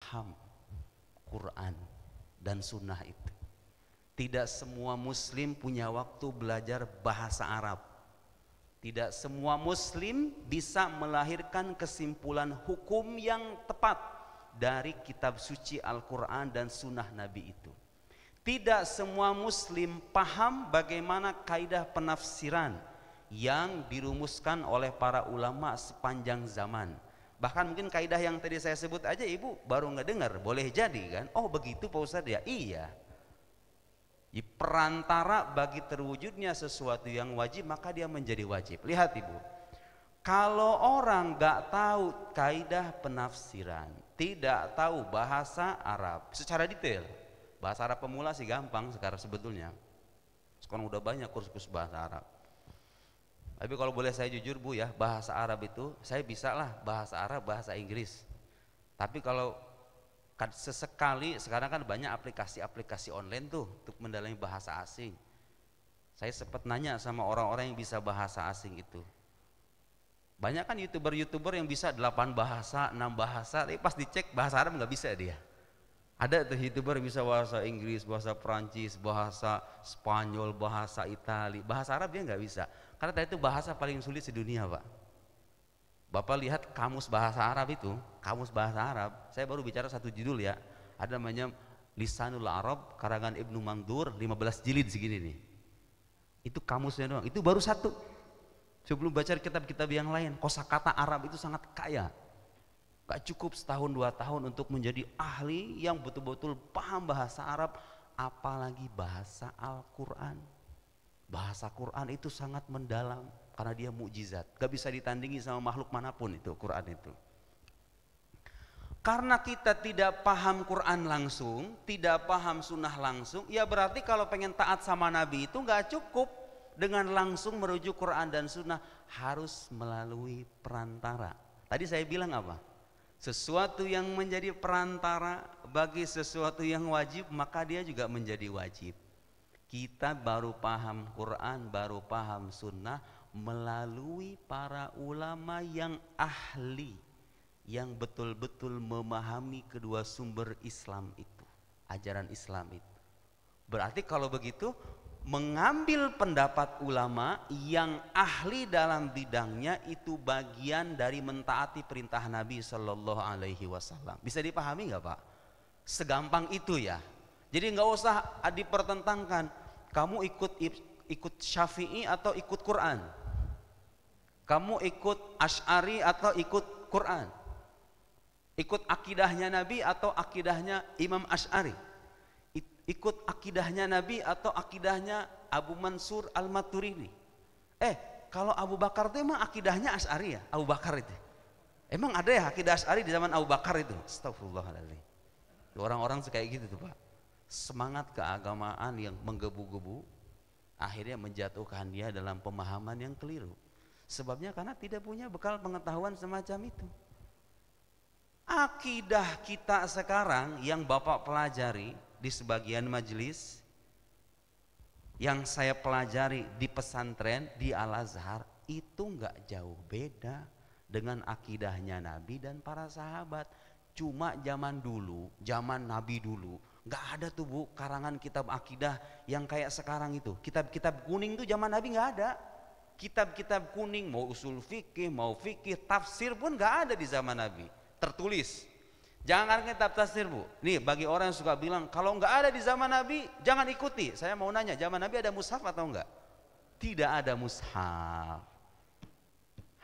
paham Quran dan sunnah itu. Tidak semua muslim punya waktu belajar bahasa Arab. Tidak semua muslim bisa melahirkan kesimpulan hukum yang tepat dari kitab suci Al-Quran dan sunnah Nabi itu. Tidak semua muslim paham bagaimana kaidah penafsiran yang dirumuskan oleh para ulama sepanjang zaman. Bahkan mungkin kaidah yang tadi saya sebut aja ibu baru ngedengar, boleh jadi kan? Oh begitu Pak Ustadz ya? Iya. Di perantara bagi terwujudnya sesuatu yang wajib, maka dia menjadi wajib. Lihat ibu, kalau orang gak tahu kaidah penafsiran, tidak tahu bahasa Arab secara detail, bahasa Arab pemula sih gampang sekarang sebetulnya. Sekarang udah banyak kursus bahasa Arab. Tapi kalau boleh saya jujur bu ya, bahasa Arab itu saya bisa lah bahasa Arab, bahasa Inggris. Tapi kalau sesekali, sekarang kan banyak aplikasi-aplikasi online tuh untuk mendalami bahasa asing. Saya sempat nanya sama orang-orang yang bisa bahasa asing itu. Banyak kan youtuber-youtuber yang bisa 8 bahasa, 6 bahasa, tapi pas dicek bahasa Arab nggak bisa dia. Ada tuh youtuber yang bisa bahasa Inggris, bahasa Prancis, bahasa Spanyol, bahasa Itali, bahasa Arab dia nggak bisa. Karena tadi itu bahasa paling sulit di dunia Pak. Bapak lihat kamus bahasa Arab itu, kamus bahasa Arab, saya baru bicara satu judul ya, ada namanya Lisanul Arab karangan Ibnu Mandur 15 jilid segini nih. Itu kamusnya doang, itu baru satu. Sebelum baca kitab-kitab yang lain, kosakata Arab itu sangat kaya. Gak cukup setahun 2 tahun untuk menjadi ahli yang betul-betul paham bahasa Arab, apalagi bahasa Al-Quran. Bahasa Quran itu sangat mendalam karena dia mukjizat, gak bisa ditandingi sama makhluk manapun itu Quran itu. Karena kita tidak paham Quran langsung, tidak paham sunnah langsung, ya berarti kalau pengen taat sama Nabi itu gak cukup dengan langsung merujuk Quran dan sunnah, harus melalui perantara. Tadi saya bilang apa? Sesuatu yang menjadi perantara bagi sesuatu yang wajib, maka dia juga menjadi wajib. Kita baru paham Quran, baru paham sunnah melalui para ulama yang ahli, yang betul-betul memahami kedua sumber Islam itu, ajaran Islam itu. Berarti kalau begitu, mengambil pendapat ulama yang ahli dalam bidangnya itu bagian dari mentaati perintah Nabi Shallallahu Alaihi Wasallam. Bisa dipahami nggak Pak? Segampang itu ya. Jadi nggak usah dipertentangkan. Kamu ikut Syafi'i atau ikut Quran? Kamu ikut Asy'ari atau ikut Quran? Ikut akidahnya Nabi atau akidahnya Imam Asy'ari? Ikut akidahnya Nabi atau akidahnya Abu Mansur Al-Maturidi? Kalau Abu Bakar itu emang akidahnya Asy'ari ya? Abu Bakar itu emang ada ya akidah Asy'ari di zaman Abu Bakar itu? Astagfirullahaladzim. Orang-orang kayak gitu tuh Pak. Semangat keagamaan yang menggebu-gebu akhirnya menjatuhkan dia dalam pemahaman yang keliru. Sebabnya karena tidak punya bekal pengetahuan semacam itu. Akidah kita sekarang yang Bapak pelajari di sebagian majelis, yang saya pelajari di pesantren di Al-Azhar, itu nggak jauh beda dengan akidahnya Nabi dan para sahabat. Cuma zaman dulu, zaman Nabi dulu, nggak ada tuh bu karangan kitab akidah yang kayak sekarang itu. Kitab-kitab kuning tuh zaman Nabi nggak ada. Kitab-kitab kuning mau usul fikih, mau fikih, tafsir pun nggak ada di zaman Nabi tertulis. Jangan kitab tafsir bu. Nih bagi orang yang suka bilang kalau nggak ada di zaman Nabi jangan ikuti. Saya mau nanya, zaman Nabi ada mushaf atau enggak? Tidak ada mushaf.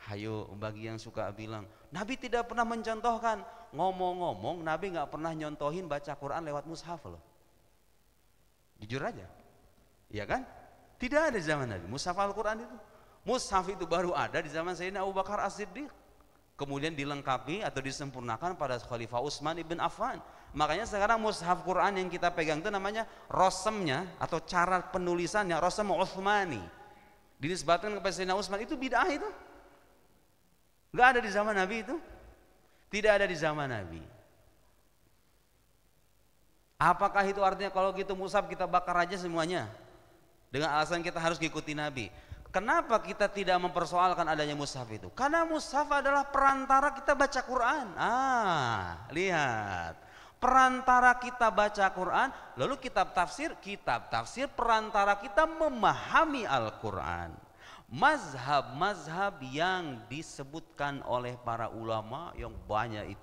Hayo bagi yang suka bilang Nabi tidak pernah mencontohkan, ngomong-ngomong Nabi nggak pernah nyontohin baca Quran lewat mushaf loh. Jujur aja, iya kan? Tidak ada di zaman Nabi mushaf Al-Quran itu. Mushaf itu baru ada di zaman Sayyidina Abu Bakar As-Siddiq. Kemudian dilengkapi atau disempurnakan pada Khalifah Utsman ibn Affan. Makanya sekarang mushaf Quran yang kita pegang itu namanya rosemnya atau cara penulisannya rosem Utsmani. Dinisbatkan kepada Sayyidina Utsman, itu bid'ah itu. Nggak ada di zaman Nabi itu. Tidak ada di zaman Nabi. Apakah itu artinya kalau gitu mushaf kita bakar aja semuanya? Dengan alasan kita harus ikuti Nabi. Kenapa kita tidak mempersoalkan adanya mushaf itu? Karena mushaf adalah perantara kita baca Quran. Lihat. Perantara kita baca Quran, lalu kitab tafsir perantara kita memahami Al-Quran. Mazhab-mazhab yang disebutkan oleh para ulama yang banyak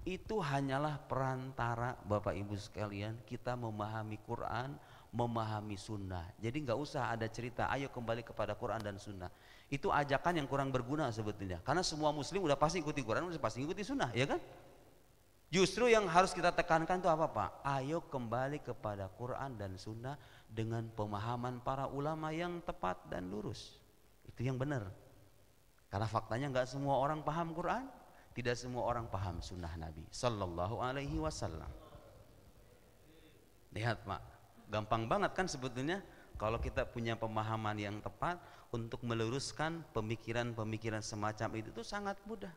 itu hanyalah perantara Bapak Ibu sekalian kita memahami Quran, memahami sunnah. Jadi nggak usah ada cerita ayo kembali kepada Quran dan sunnah. Itu ajakan yang kurang berguna sebetulnya, karena semua muslim udah pasti ikuti Quran, udah pasti ikuti sunnah, ya kan? Justru yang harus kita tekankan itu apa Pak? Ayo kembali kepada Quran dan sunnah dengan pemahaman para ulama yang tepat dan lurus. Itu yang benar. Karena faktanya nggak semua orang paham Quran, tidak semua orang paham sunnah Nabi Sallallahu Alaihi Wasallam. Lihat Pak, gampang banget kan sebetulnya kalau kita punya pemahaman yang tepat untuk meluruskan pemikiran-pemikiran semacam itu sangat mudah.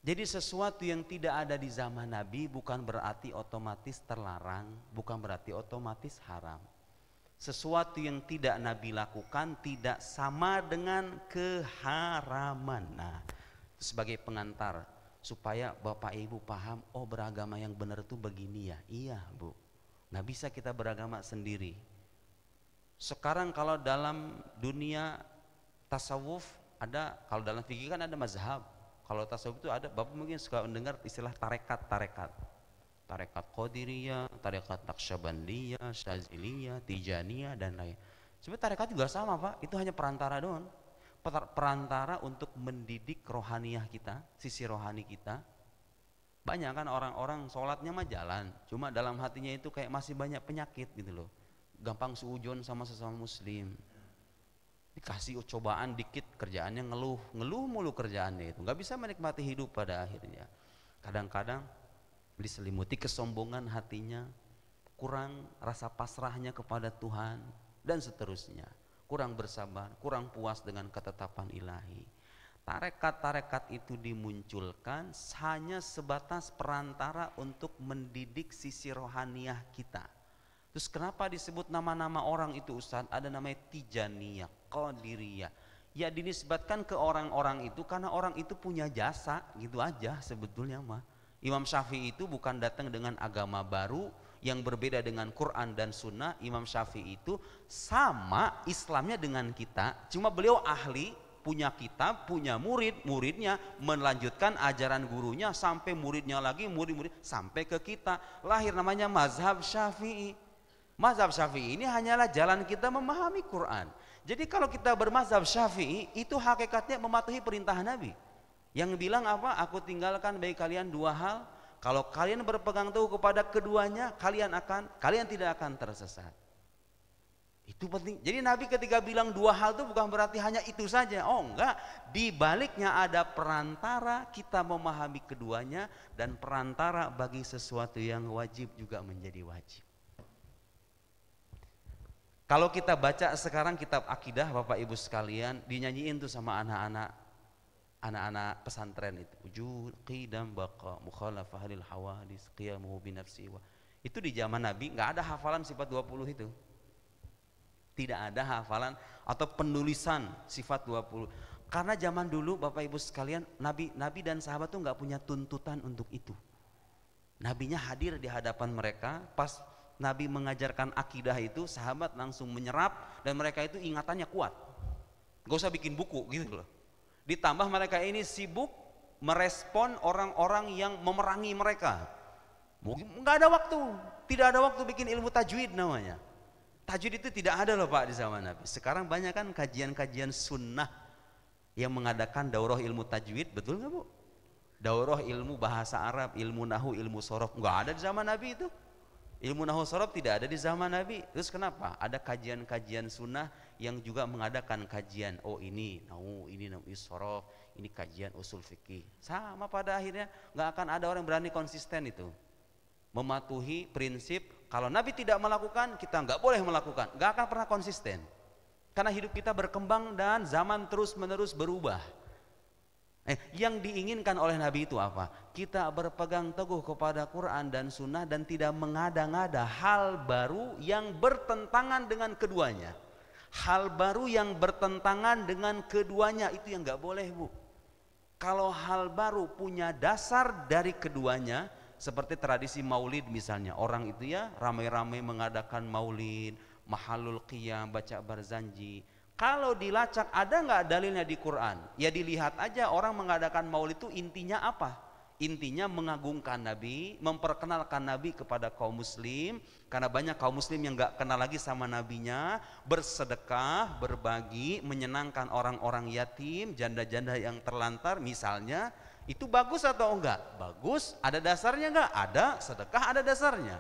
Jadi sesuatu yang tidak ada di zaman Nabi bukan berarti otomatis terlarang, bukan berarti otomatis haram. Sesuatu yang tidak Nabi lakukan tidak sama dengan keharaman. Nah, sebagai pengantar supaya Bapak Ibu paham, oh beragama yang benar itu begini ya. Iya Bu, nggak bisa kita beragama sendiri. Sekarang kalau dalam dunia tasawuf ada, kalau dalam fikih kan ada mazhab. Kalau tasawuf itu ada, Bapak mungkin suka mendengar istilah tarekat. Tarekat Qadiriyah, tarekat Naqsyabandiyah, Syaziliyah, Tijaniyah dan lain. Sebenarnya tarekat juga sama Pak, itu hanya perantara doang. Perantara untuk mendidik rohaniyah kita, sisi rohani kita. Banyak kan orang-orang sholatnya mah jalan, cuma dalam hatinya itu kayak masih banyak penyakit gitu loh. Gampang suujon sama sesama muslim. Dikasih cobaan dikit kerjaannya ngeluh mulu kerjaannya itu, nggak bisa menikmati hidup pada akhirnya. Kadang-kadang diselimuti kesombongan hatinya, kurang rasa pasrahnya kepada Tuhan dan seterusnya, kurang bersabar, kurang puas dengan ketetapan ilahi. Tarekat-tarekat itu dimunculkan hanya sebatas perantara untuk mendidik sisi rohaniyah kita. Terus kenapa disebut nama-nama orang itu Ustaz? Ada namanya Tijaniyah, Qadiriyah. Ya dinisbatkan ke orang-orang itu karena orang itu punya jasa, gitu aja sebetulnya mah. Imam Syafi'i itu bukan datang dengan agama baru yang berbeda dengan Quran dan Sunnah. Imam Syafi'i itu sama Islamnya dengan kita, cuma beliau ahli, punya kitab, punya muridnya melanjutkan ajaran gurunya sampai muridnya lagi, murid sampai ke kita. Lahir namanya mazhab Syafi'i. Mazhab Syafi'i ini hanyalah jalan kita memahami Quran. Jadi kalau kita bermazhab Syafi'i itu hakikatnya mematuhi perintah Nabi yang bilang apa? Aku tinggalkan bagi kalian dua hal. Kalau kalian berpegang teguh kepada keduanya, kalian tidak akan tersesat. Itu penting. Jadi Nabi ketika bilang dua hal itu bukan berarti hanya itu saja. Oh enggak, di baliknya ada perantara kita memahami keduanya dan perantara bagi sesuatu yang wajib juga menjadi wajib. Kalau kita baca sekarang kitab akidah Bapak Ibu sekalian, dinyanyiin tuh sama anak-anak pesantren itu. Wujud, qidam, baqa, mukhalafah lil hawadis, qiyamuhu binafsi wa. Itu di zaman Nabi nggak ada hafalan sifat 20 itu. Tidak ada hafalan atau penulisan sifat 20. Karena zaman dulu Bapak Ibu sekalian, Nabi dan sahabat tuh nggak punya tuntutan untuk itu. Nabinya hadir di hadapan mereka, pas Nabi mengajarkan akidah itu, sahabat langsung menyerap dan mereka itu ingatannya kuat. Gak usah bikin buku gitu loh. Ditambah mereka ini sibuk merespon orang-orang yang memerangi mereka. Nggak ada waktu, tidak ada waktu bikin ilmu tajwid namanya. Tajwid itu tidak ada loh Pak di zaman Nabi. Sekarang banyak kan kajian-kajian sunnah yang mengadakan daurah ilmu tajwid, betul nggak Bu? Daurah ilmu bahasa Arab, ilmu nahu, ilmu sorof, nggak ada di zaman Nabi itu. Ilmu nahu sorof tidak ada di zaman Nabi. Terus kenapa? Ada kajian-kajian sunnah yang juga mengadakan kajian. Oh ini nahu, ini sorof, ini kajian usul fikih. Sama pada akhirnya nggak akan ada orang berani konsisten itu. Mematuhi prinsip kalau Nabi tidak melakukan kita nggak boleh melakukan. Nggak akan pernah konsisten. Karena hidup kita berkembang dan zaman terus menerus berubah. Yang diinginkan oleh Nabi itu apa? Kita berpegang teguh kepada Quran dan Sunnah dan tidak mengada-ngada hal baru yang bertentangan dengan keduanya. Hal baru yang bertentangan dengan keduanya itu yang nggak boleh Bu. Kalau hal baru punya dasar dari keduanya, seperti tradisi maulid misalnya, orang itu ya ramai-ramai mengadakan maulid, mahalul qiyam, baca barzanji. Kalau dilacak ada nggak dalilnya di Quran? Ya dilihat aja orang mengadakan maulid itu intinya apa? Intinya mengagungkan Nabi, memperkenalkan Nabi kepada kaum muslim, karena banyak kaum muslim yang nggak kenal lagi sama nabinya, bersedekah, berbagi, menyenangkan orang-orang yatim, janda-janda yang terlantar misalnya. Itu bagus atau enggak? Bagus. Ada dasarnya enggak? Ada. Sedekah ada dasarnya,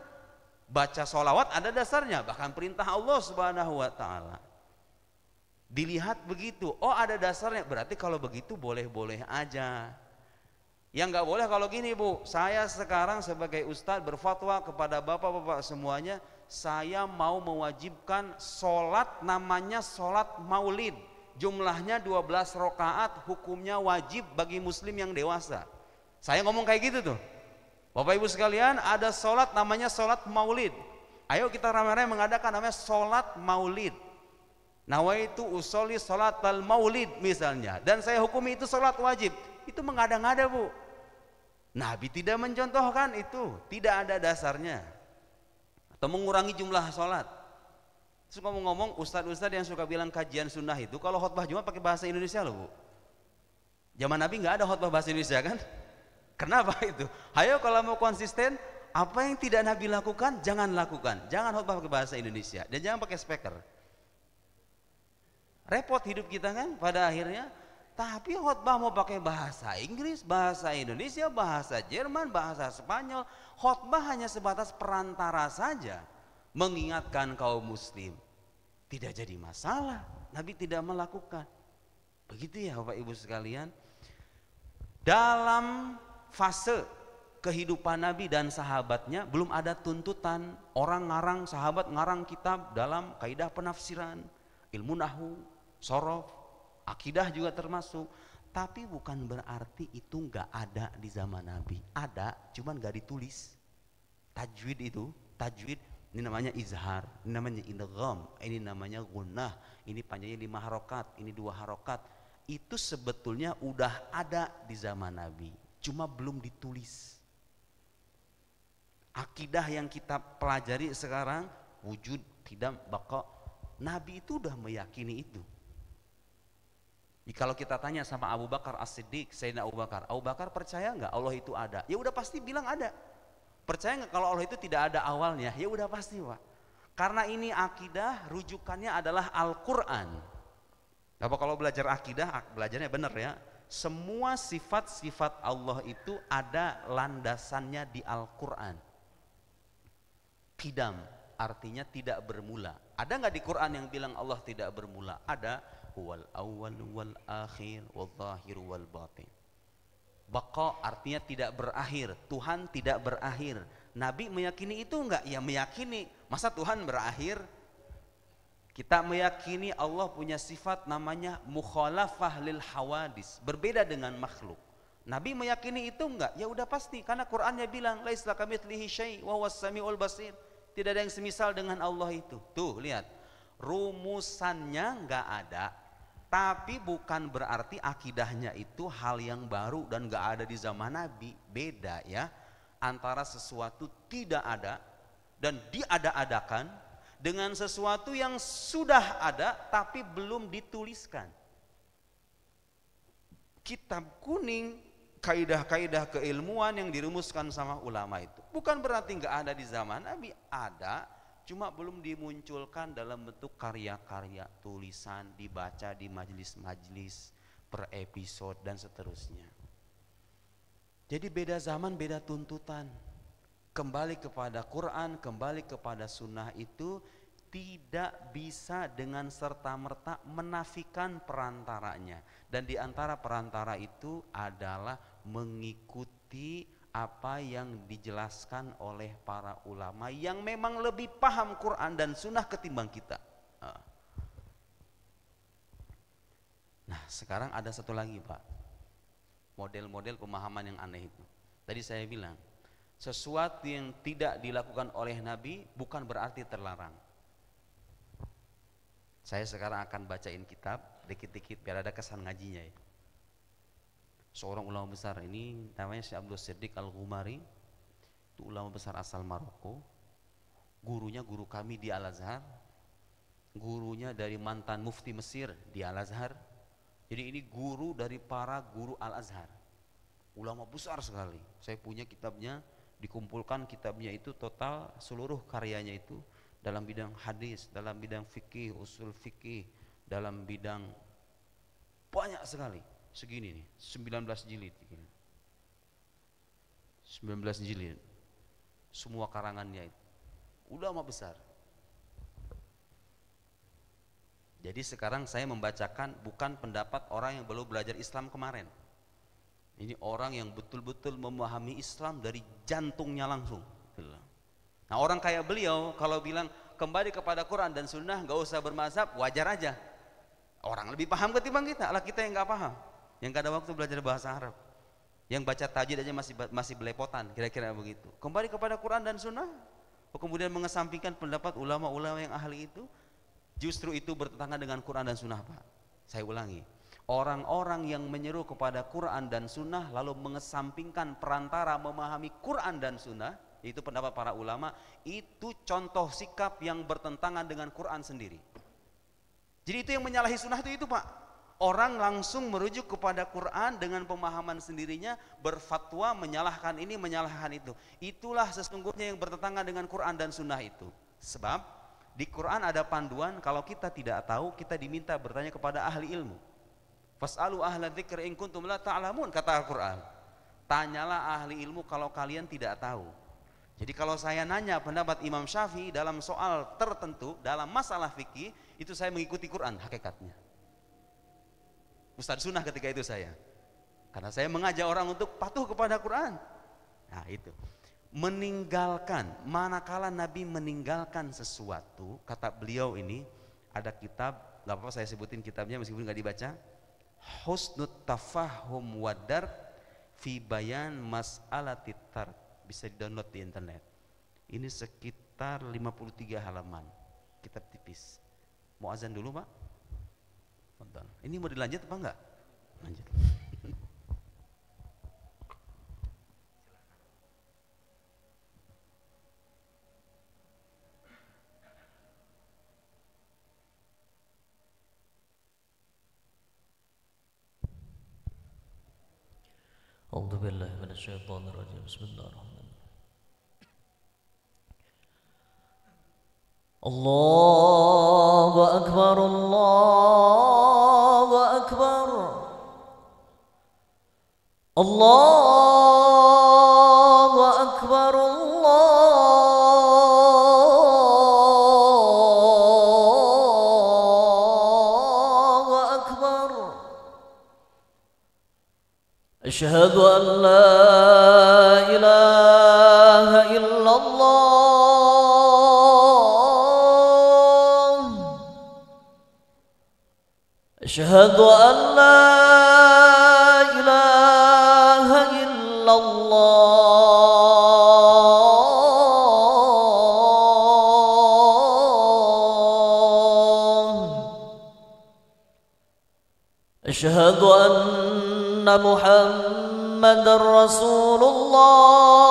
baca sholawat ada dasarnya, bahkan perintah Allah Subhanahu wa ta'ala. Dilihat begitu, oh ada dasarnya, berarti kalau begitu boleh-boleh aja. Yang nggak boleh kalau gini, Bu, saya sekarang sebagai ustadz berfatwa kepada bapak-bapak semuanya, saya mau mewajibkan sholat namanya sholat maulid, jumlahnya 12 rakaat, hukumnya wajib bagi muslim yang dewasa. Saya ngomong kayak gitu tuh, Bapak Ibu sekalian, ada sholat namanya sholat maulid, ayo kita ramai-ramai mengadakan namanya sholat maulid. Nawaitu usolli sholat al maulid misalnya, dan saya hukumi itu sholat wajib. Itu mengada-ngada, Bu. Nabi tidak mencontohkan itu, tidak ada dasarnya. Atau mengurangi jumlah sholat. Terus ngomong-ngomong, ustadz-ustadz yang suka bilang kajian sunnah itu kalau khutbah Jumat pakai bahasa Indonesia loh, Bu. Zaman Nabi nggak ada khutbah bahasa Indonesia kan? Kenapa itu? Ayo kalau mau konsisten, apa yang tidak Nabi lakukan jangan lakukan. Jangan khutbah pakai bahasa Indonesia dan jangan pakai speaker. Repot hidup kita kan pada akhirnya. Tapi khutbah mau pakai bahasa Inggris, bahasa Indonesia, bahasa Jerman, bahasa Spanyol, khutbah hanya sebatas perantara saja, mengingatkan kaum muslim. Tidak jadi masalah, Nabi tidak melakukan. Begitu ya Bapak Ibu sekalian. Dalam fase kehidupan Nabi dan sahabatnya belum ada tuntutan orang ngarang, sahabat ngarang kitab dalam kaidah penafsiran, ilmu nahwu, sorof, akidah juga termasuk. Tapi bukan berarti itu nggak ada di zaman Nabi. Ada, cuman nggak ditulis. Tajwid itu, tajwid ini namanya izhar, ini namanya idgham, ini namanya gunnah, ini panjangnya 5 harokat, ini 2 harokat. Itu sebetulnya udah ada di zaman Nabi, cuma belum ditulis. Akidah yang kita pelajari sekarang, wujud, tidak, baqa, Nabi itu udah meyakini itu. Kalau kita tanya sama Abu Bakar As-Siddiq, Sayyidina Abu Bakar percaya nggak Allah itu ada? Ya udah pasti bilang ada. Percaya nggak kalau Allah itu tidak ada awalnya? Ya udah pasti, Pak. Karena ini akidah, rujukannya adalah Al-Quran. Bapak kalau belajar akidah, belajarnya benar ya. Semua sifat-sifat Allah itu ada landasannya di Al-Quran. Qidam artinya tidak bermula. Ada nggak di Quran yang bilang Allah tidak bermula? Ada. Huwal awwal wal akhir wal zahir wal batin. Baqa artinya tidak berakhir, Tuhan tidak berakhir. Nabi meyakini itu enggak? Ya meyakini. Masa Tuhan berakhir? Kita meyakini Allah punya sifat namanya mukhalafah lil hawadis, berbeda dengan makhluk. Nabi meyakini itu enggak? Ya udah pasti, karena Qur'annya bilang laisa kamitslihi syai' wa huwas samiul basir. Tidak ada yang semisal dengan Allah itu. Tuh lihat, rumusannya enggak ada. Tapi bukan berarti akidahnya itu hal yang baru dan gak ada di zaman Nabi. Beda ya, antara sesuatu tidak ada dan diada-adakan dengan sesuatu yang sudah ada tapi belum dituliskan. Kitab kuning, kaidah-kaidah keilmuan yang dirumuskan sama ulama itu bukan berarti gak ada di zaman Nabi. Ada, cuma belum dimunculkan dalam bentuk karya-karya tulisan, dibaca di majelis-majelis per episode dan seterusnya. Jadi beda zaman, beda tuntutan. Kembali kepada Quran, kembali kepada sunnah itu tidak bisa dengan serta-merta menafikan perantaranya. Dan di antara perantara itu adalah mengikuti apa yang dijelaskan oleh para ulama yang memang lebih paham Quran dan sunnah ketimbang kita. Nah sekarang ada satu lagi, Pak, model-model pemahaman yang aneh itu. Tadi saya bilang sesuatu yang tidak dilakukan oleh Nabi bukan berarti terlarang. Saya sekarang akan bacain kitab dikit-dikit biar ada kesan ngajinya ya. seorang ulama besar ini namanya Syekh Abdul Siddiq Al-Ghumari, itu ulama besar asal Maroko, gurunya guru kami di Al-Azhar, gurunya dari mantan mufti Mesir di Al-Azhar. Jadi ini guru dari para guru Al-Azhar, ulama besar sekali. Saya punya kitabnya, dikumpulkan kitabnya itu total seluruh karyanya itu dalam bidang hadis, dalam bidang fikih, usul fikih, dalam bidang banyak sekali. Segini nih, 19 jilid. 19 jilid. Semua karangannya itu ulama besar. Jadi sekarang saya membacakan bukan pendapat orang yang belum belajar Islam kemarin. Ini orang yang betul-betul memahami Islam dari jantungnya langsung. Nah, orang kayak beliau kalau bilang kembali kepada Quran dan Sunnah, nggak usah bermazhab, wajar aja. Orang lebih paham ketimbang kita. Lah kita yang nggak paham, yang nggak ada waktu belajar bahasa Arab, yang baca tajwid aja masih belepotan, kira-kira begitu. Kembali kepada Quran dan Sunnah, kemudian mengesampingkan pendapat ulama-ulama yang ahli itu, justru itu bertentangan dengan Quran dan Sunnah, Pak. Saya ulangi, orang-orang yang menyeru kepada Quran dan Sunnah lalu mengesampingkan perantara memahami Quran dan Sunnah, yaitu pendapat para ulama, itu contoh sikap yang bertentangan dengan Quran sendiri. Jadi itu yang menyalahi Sunnah itu Pak. Orang langsung merujuk kepada Quran dengan pemahaman sendirinya, berfatwa menyalahkan ini, menyalahkan itu. Itulah sesungguhnya yang bertentangan dengan Quran dan Sunnah itu. Sebab di Quran ada panduan, kalau kita tidak tahu, kita diminta bertanya kepada ahli ilmu. Fas'alu ahla dzikri in kuntum la ta'lamun, kata Al-Quran. Tanyalah ahli ilmu kalau kalian tidak tahu. Jadi kalau saya nanya pendapat Imam Syafi'i dalam soal tertentu, dalam masalah fikih, itu saya mengikuti Quran hakikatnya. Ustadz Sunnah ketika itu saya. Karena saya mengajak orang untuk patuh kepada Quran. Nah itu. Meninggalkan, manakala Nabi meninggalkan sesuatu, kata beliau ini, ada kitab, gak apa-apa saya sebutin kitabnya meskipun gak dibaca, Husnut Tafahum Wadar fi Bayan Mas'alatit Tark. Bisa di-download di internet. Ini sekitar 53 halaman, kitab tipis. Mau azan dulu Pak? Ini mau dilanjut apa enggak? Lanjut. A'udzu billahi minasyaitonir rajim. Bismillahirrahmanirrahim. Allahu akbar, Allahu akbar, Allahu akbar, Allahu akbar. Asyhadu an la ilaha illallah. Asyhadu an la ilaha illallah. Asyhadu anna Muhammadar Rasulullah. Asyhadu an la ilaha illallah. Asyhadu an la ilaha illallah. Asyhadu anna Muhammadar Rasulullah. Asyhadu anna Muhammadar Rasulullah. Asyhadu anna Muhammadar Rasulullah. Asyhadu anna Muhammadar Rasulullah. Asyhadu anna Muhammadar Rasulullah.